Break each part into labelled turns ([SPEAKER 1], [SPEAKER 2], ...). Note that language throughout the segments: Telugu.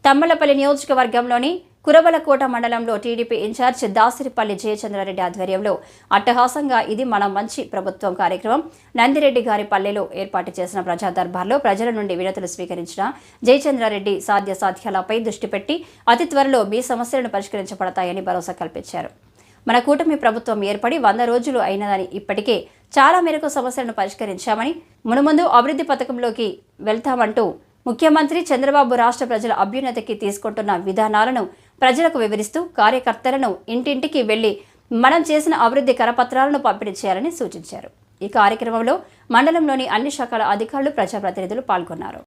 [SPEAKER 1] తమ్మలపల్లి నియోజకవర్గంలోని కురబలకోట మండలంలో టీడీపీ ఇన్ఛార్జ్ దాసరిపల్లి జయచంద్రారెడ్డి ఆధ్వర్యంలో అట్టహాసంగా ఇది మన మంచి ప్రభుత్వం కార్యక్రమం నందిరెడ్డి గారి పల్లెలో ఏర్పాటు చేసిన ప్రజా దర్బార్లో ప్రజల నుండి వినతులు స్వీకరించిన జయచంద్రారెడ్డి సాధ్యాసాధ్యాలపై దృష్టి పెట్టి అతి త్వరలో మీ సమస్యలను పరిష్కరించబడతాయని భరోసా కల్పించారు. మన కూటమి ప్రభుత్వం ఏర్పడి 100 రోజులు అయినదని ఇప్పటికే చాలా మేరకు సమస్యలను పరిష్కరించామని మునుముందు అభివృద్ధి పథకంలోకి వెళ్తామంటూ ముఖ్యమంత్రి చంద్రబాబు రాష్ట్ర ప్రజల అభ్యున్నతికి తీసుకుంటున్న విధానాలను ప్రజలకు వివరిస్తూ కార్యకర్తలను ఇంటింటికి వెళ్లి మనం చేసిన అభివృద్ధి కరపత్రాలను పంపిణీ చేయాలని సూచించారు. ఈ కార్యక్రమంలో మండలంలోని అన్ని శాఖల అధికారులు ప్రజాప్రతినిధులు పాల్గొన్నారు.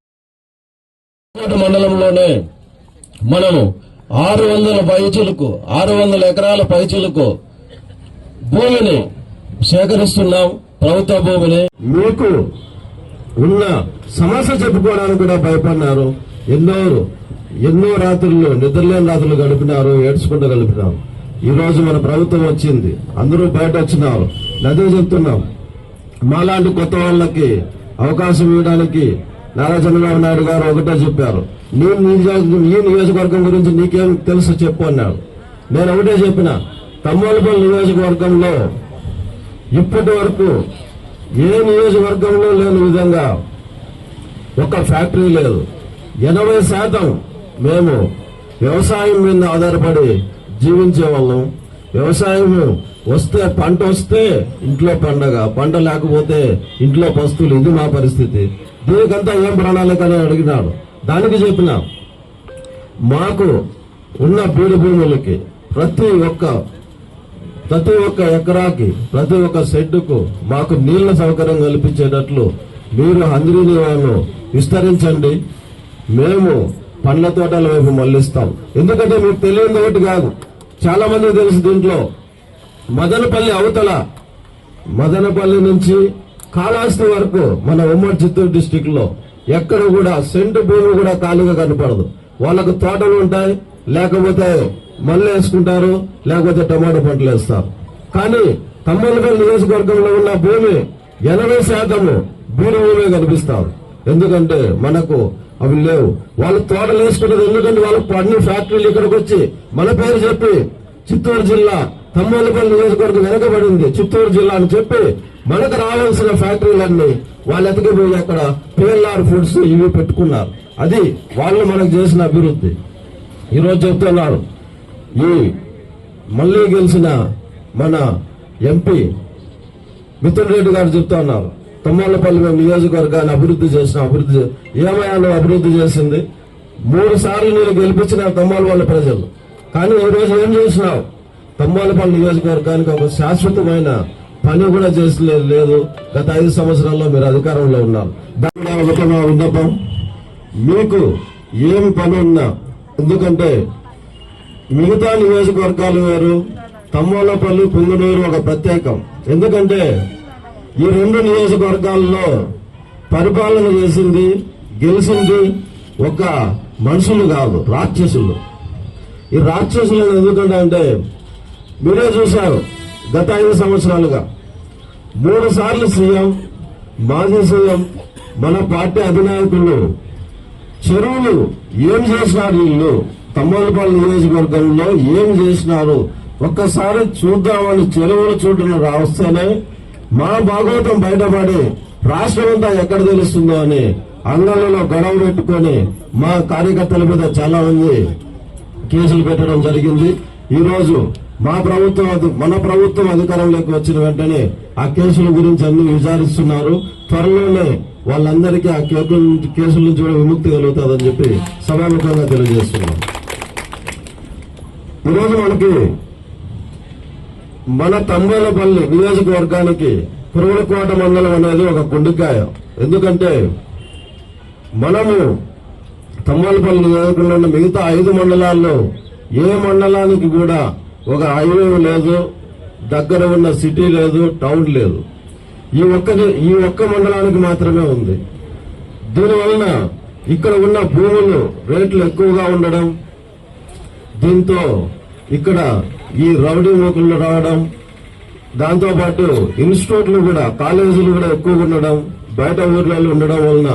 [SPEAKER 2] మండలంలోనే మనము 600 ఎకరాల పైచిలకు భూమిని సేకరిస్తున్నాం. ప్రభుత్వ భూమిని మీకు ఉన్న సమస్య చెప్పుకోవడానికి కూడా భయపడినారు. ఎన్నో రాత్రులు నిద్రలేని రాత్రులు గడిపినారు, ఏడ్చుకుంటూ గడిపినారు. ఈ రోజు మన ప్రభుత్వం వచ్చింది, అందరూ బయట వచ్చినారు. అదే చెప్తున్నాం, మాలాంటి కొత్త వాళ్ళకి అవకాశం ఇవ్వడానికి నారా చంద్రబాబు నాయుడు గారు ఒకటే చెప్పారు, ఈ నియోజకవర్గం గురించి నీకేం తెలుసు చెప్పు అన్నాడు. నేను ఒకటే చెప్పిన, తమ్మలపల్లి నియోజకవర్గంలో ఇప్పటి వరకు ఏ నియోజకవర్గంలో లేని విధంగా ఒక ఫ్యాక్టరీ లేదు. 80% మేము వ్యవసాయం మీద ఆధారపడి జీవించే వాళ్ళం. వ్యవసాయం వస్తే పంట వస్తే ఇంట్లో పండగ, పంట లేకపోతే ఇంట్లో పస్తులు. ఇది మా పరిస్థితి. దీనికంతా ఏం ప్రణాళిక అని అడిగినాడు. దానికి చెప్పిన, మాకు ఉన్న బీడు భూములకి ప్రతి ఒక్క ఎకరాకి ప్రతి ఒక్క షెడ్డుకు మాకు నీళ్ల సౌకర్యం కల్పించేటట్లు మీరు అందరినీ వాళ్ళు విస్తరించండి. మేము పండ్ల తోటల వైపు మళ్లిస్తాం. ఎందుకంటే మీకు తెలియని ఒకటి కాదు, చాలా మంది తెలుసు. దీంట్లో మదనపల్లి అవతల, మదనపల్లి నుంచి కాళహస్తి వరకు మన ఉమ్మడి చిత్తూరు డిస్టిక్ లో ఎక్కడ కూడా సెంటు భూమి కూడా ఖాళీగా కనపడదు. వాళ్ళకు తోటలు ఉంటాయి, లేకపోతే మళ్ళీ వేసుకుంటారు, లేకపోతే టమాటో పంటలు వేస్తారు. కానీ తమ్మలపల్లి నియోజకవర్గంలో ఉన్న భూమి 80% బీడు భూమి కనిపిస్తారు. ఎందుకంటే మనకు అవి లేవు. వాళ్ళు తోటలు వేసుకుంటారు. ఎందుకంటే వాళ్ళకు అన్ని ఫ్యాక్టరీలు ఇక్కడికి వచ్చి మన పేరు చెప్పి చిత్తూరు జిల్లా తమ్మలపల్లి నియోజకవర్గం వెనకబడింది చిత్తూరు జిల్లా అని చెప్పి మనకు రావాల్సిన ఫ్యాక్టరీలన్నీ వాళ్ళు ఎతకపోయి అక్కడ PLR ఫుడ్స్ ఇవి పెట్టుకున్నారు. అది వాళ్ళు మనకు చేసిన అభివృద్ధి. ఈరోజు చెప్తున్నారు, ఈ మళ్లీ గెలిచిన మన ఎంపీ మిథున్ రెడ్డి గారు చెప్తా ఉన్నారు, తమ్మలపల్లి మేము నియోజకవర్గాన్ని అభివృద్ధి చేసిన ఏమయ్యాలో అభివృద్ధి చేసింది. 3 సార్లు నేను గెలిపించిన తమ్మలపల్లి ప్రజలు. కానీ ఈ రోజు ఏం చేసినావు? తమ్మలపల్లి నియోజకవర్గానికి ఒక శాశ్వతమైన పని కూడా చేసలేదు. గత 5 సంవత్సరాల్లో మీరు అధికారంలో ఉన్నారు. దాని ఒక విన్నపం, మీకు ఏం పని ఉన్నా, ఎందుకంటే మిగతా నియోజకవర్గాలు వేరు, తమ్మలపల్లి పుంగనూరు ఒక ప్రత్యేకం. ఎందుకంటే ఈ 2 నియోజకవర్గాల్లో పరిపాలన చేసింది, గెలిచింది ఒక మనుషులు కాదు, రాక్షసులు. ఈ రాక్షసులను ఎందుకంటే మీరే చూశారు, గత 5 సంవత్సరాలుగా 3 సార్లు సీఎం, మాజీ సీఎం, మన పార్టీ అధినాయకులు చెరువులు ఏం చేసినారు, వీళ్ళు తమ్మలపల్లి నియోజకవర్గంలో ఏం చేసినారు ఒక్కసారి చూద్దామని చెరువులు చూడడం రావస్తేనే మా భాగవతం బయటపడి రాష్ట్రం అంతా ఎక్కడ తెలుస్తుందో అని అంగళ్ళలో గొడవ పెట్టుకుని మా కార్యకర్తల మీద చాలా మంది కేసులు పెట్టడం జరిగింది. ఈ రోజు మన ప్రభుత్వం అధికారంలోకి వచ్చిన వెంటనే ఆ కేసుల గురించి అన్ని విచారిస్తున్నారు. త్వరలోనే వాళ్ళందరికీ ఆ కేసుల నుంచి కూడా విముక్తి కలుగుతుందని చెప్పి సభాముఖంగా తెలియజేస్తున్నాం. ఈరోజు మనకి మన తమ్మలపల్లి నియోజకవర్గానికి కురబలకోట మండలం అనేది ఒక కుండికాయ. ఎందుకంటే మనము తమ్మలపల్లి నియోజకవర్గంలో ఉన్న మిగతా 5 మండలాల్లో ఏ మండలానికి కూడా ఒక హైవే లేదు, దగ్గర ఉన్న సిటీ లేదు, టౌన్ లేదు. ఈ ఒక్క మండలానికి మాత్రమే ఉంది. దీనివలన ఇక్కడ ఉన్న భూములు రేట్లు ఎక్కువగా ఉండడం, దీంతో ఇక్కడ ఈ రౌడీ మూకులు రావడం, దాంతోపాటు ఇన్స్టిట్యూట్లు కూడా, కాలేజీలు కూడా ఎక్కువగా ఉండడం, బయట ఊర్లలో ఉండడం వలన